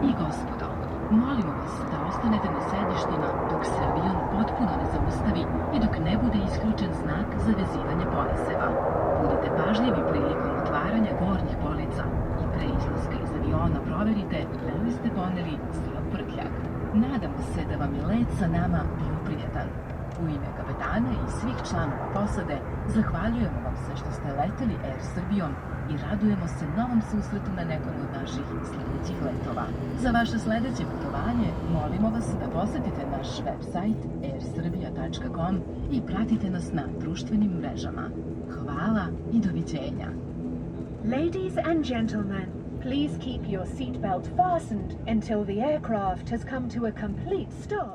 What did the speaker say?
I gospodo, molimo vas da ostanete na sedištima dok se avion potpuno ne zaustavi i dok ne bude isključen znak za vezivanje poliseva. Budite pažljivi prilikom otvaranja gornjih polica i pre izlaska iz aviona proverite da li ste poneli sav prtljag. Nadamo se da vam je let sa nama bio prijatan. U ime kapetana i svih članova posade zahvaljujemo vam se što ste leteli Air Srbijom i radujemo se novom susretu na nekom od naših sledećih letova. Za vaše sledeće putovanje molimo vas da posetite naš website airserbia.com i pratite nas na društvenim mrežama. Hvala i doviđenja! Ladies and gentlemen, please keep your seatbelt fastened until the aircraft has come to a complete stop.